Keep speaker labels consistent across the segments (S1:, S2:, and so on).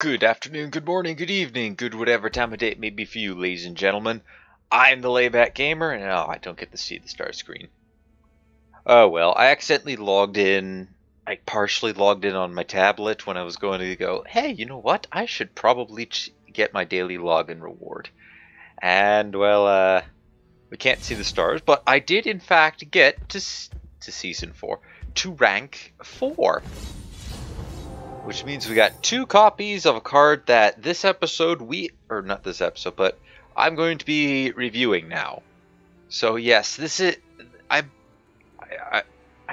S1: Good afternoon, good morning, good evening, good whatever time of day it may be for you, ladies and gentlemen. I'm the Layback Gamer, and I don't get to see the start screen. Oh well, I accidentally logged in, I partially logged in on my tablet when I was going to go, hey, you know what, I should probably get my daily login reward. And, well, we can't see the stars, but I did in fact get to Season 4, to Rank 4. Which means we got 2 copies of a card that this episode or not this episode, but I'm going to be reviewing now. So yes, this is, I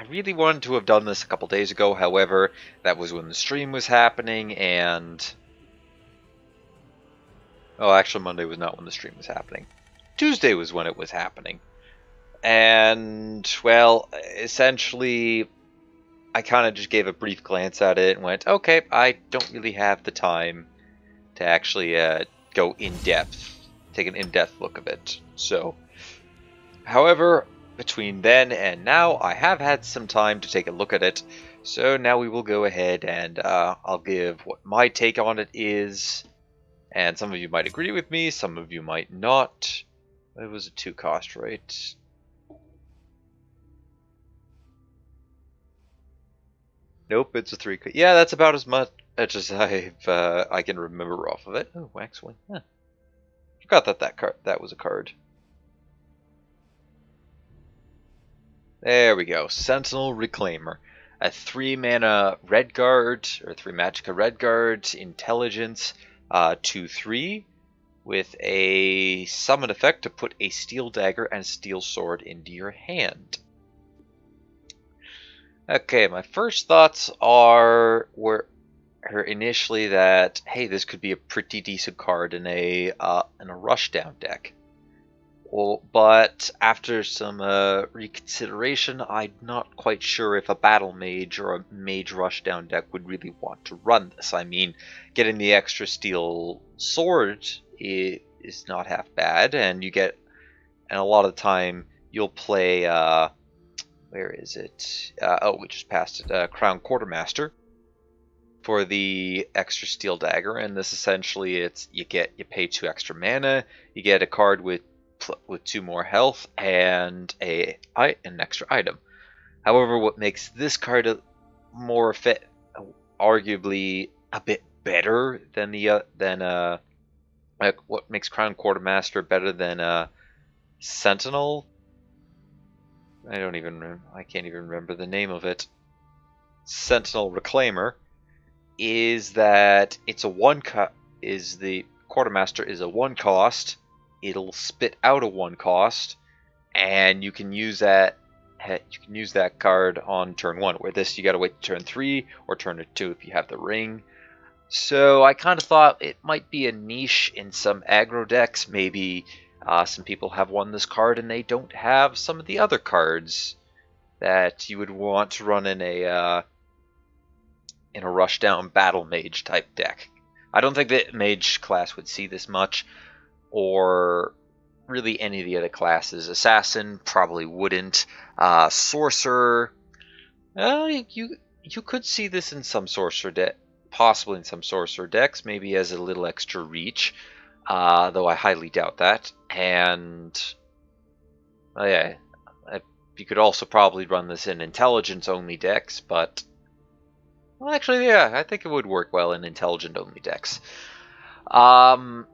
S1: really wanted to have done this a couple days ago, however, that was when the stream was happening, and... Oh, actually Monday was not when the stream was happening. Tuesday was when it was happening. And, well, essentially... I kind of just gave a brief glance at it and went, okay, I don't really have the time to actually go in-depth, take an in-depth look of it. So, however, between then and now, I have had some time to take a look at it. So now we will go ahead and I'll give what my take on it is. And some of you might agree with me, some of you might not. It was a 2 cost, right? Nope, it's a 3. Yeah, that's about as much as I can remember off of it. Oh, wax one. Huh. Forgot that was a card. There we go. Sentinel Reclaimer, a 3 mana red guard or 3 magicka red guard, intelligence, 2/3, with a summon effect to put a steel dagger and steel sword into your hand. Okay, my first thoughts were initially that, hey, this could be a pretty decent card in a rushdown deck. Well, but after some reconsideration, I'm not quite sure if a battle mage or a mage rushdown deck would really want to run this. I mean, getting the extra steel sword is not half bad, and a lot of the time you'll play. Where is it? Oh, we just passed it. Crown Quartermaster for the extra steel dagger, and this essentially you pay 2 extra mana, you get a card with 2 more health and an extra item. However, what makes this card more arguably a bit better than what makes Crown Quartermaster better than Sentinel. I can't even remember the name of it. Sentinel Reclaimer is that it's the Quartermaster is a 1 cost. It'll spit out a 1 cost, and you can use that card on turn 1. Where this you got to wait to turn 3 or turn 2 if you have the ring. So I kind of thought it might be a niche in some aggro decks, maybe. Some people have won this card and they don't have some of the other cards that you would want to run in a rushdown battle mage type deck. I don't think that mage class would see this much, or really any of the other classes. Assassin probably wouldn't. Sorcerer, you could see this in some sorcerer deck, possibly in some sorcerer decks, maybe as a little extra reach. Though I highly doubt that. And yeah, you could also probably run this in intelligence-only decks, but well, actually, yeah, I think it would work well in intelligent-only decks. The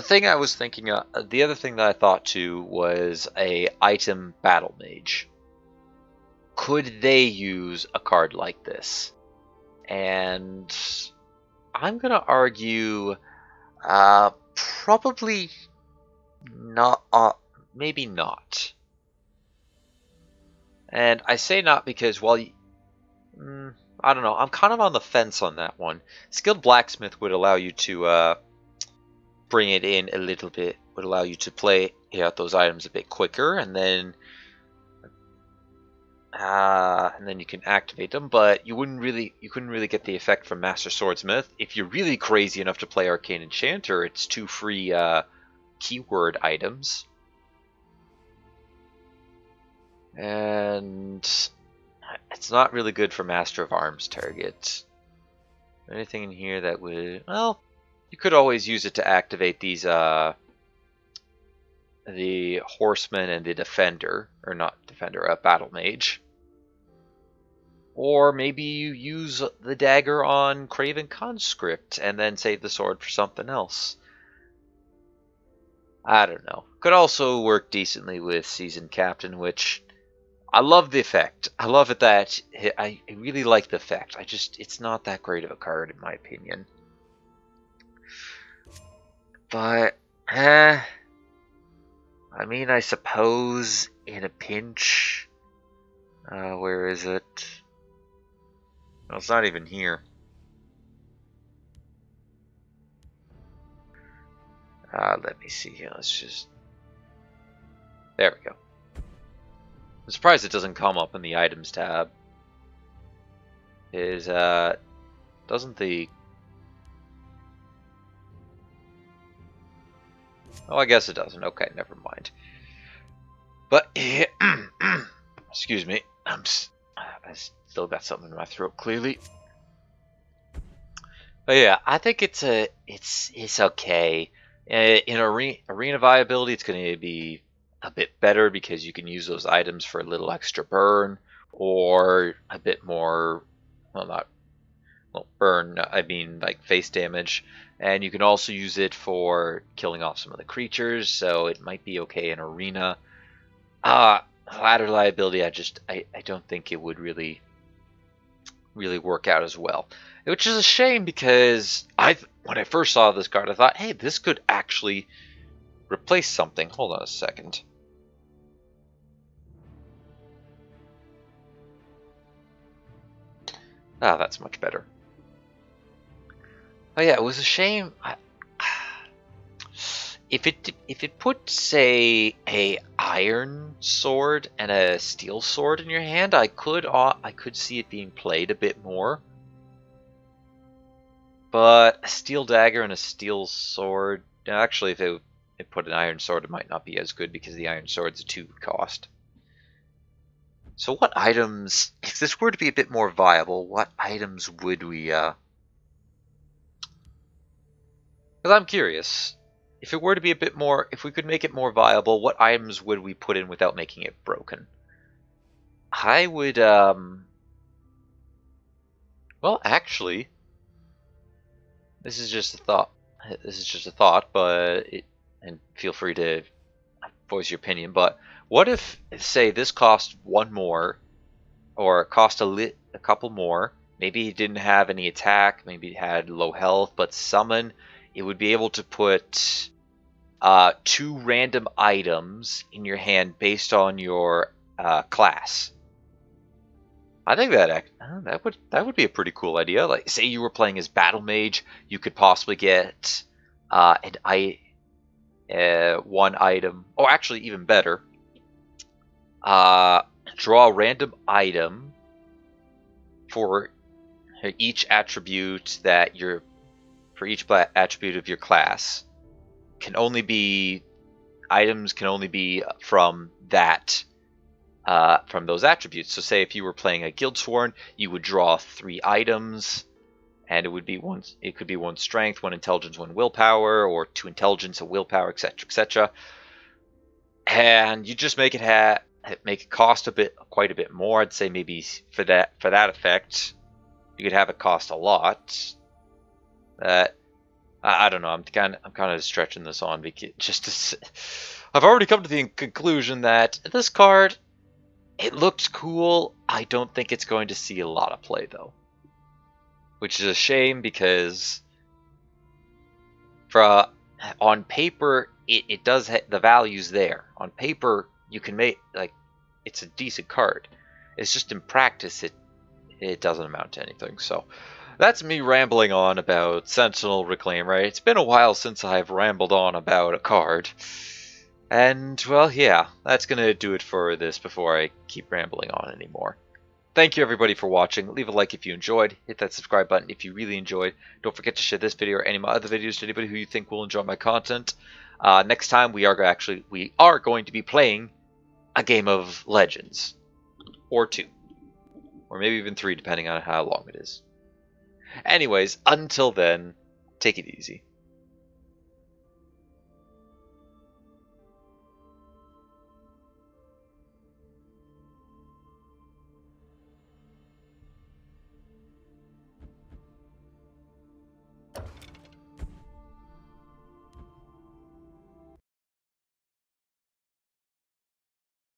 S1: thing I was thinking of, the other thing that I thought too was a item battle mage. Could they use a card like this? And I'm gonna argue, probably not. Maybe not. And I say not because, well, I don't know. I'm kind of on the fence on that one. Skilled Blacksmith would allow you to bring it in a little bit. Would allow you to play out those items a bit quicker, and then you can activate them. But you couldn't really get the effect from Master Swordsmith. If you're really crazy enough to play Arcane Enchanter, it's 2 free keyword items. And it's not really good for Master of Arms targets. Anything in here that would... Well, you could always use it to activate these, the horseman and the defender. Or not defender, a battlemage. Or maybe you use the dagger on Craven Conscript and then save the sword for something else. I don't know. Could also work decently with Seasoned Captain, which I love the effect. I love it that I really like the effect. It's not that great of a card in my opinion. But, I mean, I suppose in a pinch, where is it? Well, it's not even here. Let me see here. Let's just... There we go. I'm surprised it doesn't come up in the items tab. Doesn't the... Oh, I guess it doesn't. Okay, never mind. But, excuse me. I still got something in my throat, clearly. But yeah, I think it's okay. In arena viability, it's going to be a bit better because you can use those items for a little extra burn or a bit more, burn, I mean like face damage. And you can also use it for killing off some of the creatures, so it might be okay in arena. Ladder liability, I don't think it would really work out as well. Which is a shame because when I first saw this card, I thought, hey, this could actually replace something. Hold on a second. Ah, that's much better. Oh yeah, it was a shame. If it put, say, a iron sword and a steel sword in your hand, I could see it being played a bit more. But a steel dagger and a steel sword, actually, if it put an iron sword, it might not be as good because the iron sword's a 2 cost. So what items, if this were to be a bit more viable, what items would we, because I'm curious. If it were to be a bit more, if we could make it more viable, what items would we put in without making it broken? I would, well, actually, this is just a thought. This is just a thought, but and feel free to voice your opinion. But what if, say, this cost 1 more, or it cost a couple more? Maybe it didn't have any attack. Maybe it had low health, but summon. It would be able to put 2 random items in your hand based on your class. I think that would be a pretty cool idea. Like, say you were playing as battlemage, you could possibly get one item, or actually even better, draw a random item for each attribute that for each attribute of your class. Items can only be from that. From those attributes. So say if you were playing a Guildsworn, you would draw 3 items, and it could be 1 strength, 1 intelligence, 1 willpower, or 2 intelligence, a willpower, etc., etc. And you just make it cost quite a bit more. I'd say maybe for that effect, you could have it cost a lot. I don't know. I'm kind of stretching this on because I've already come to the conclusion that this card, it looks cool. I don't think it's going to see a lot of play, though. Which is a shame because on paper, it does the value's there. On paper, you can make, like, it's a decent card. It's just in practice, it doesn't amount to anything. So that's me rambling on about Sentinel Reclaimer. It's been a while since I've rambled on about a card. And, well, yeah, that's going to do it for this before I keep rambling on anymore. Thank you, everybody, for watching. Leave a like if you enjoyed. Hit that subscribe button if you really enjoyed. Don't forget to share this video or any of my other videos to anybody who you think will enjoy my content. Next time, we are going to be playing a game of Legends. Or 2. Or maybe even 3, depending on how long it is. Anyways, until then, take it easy.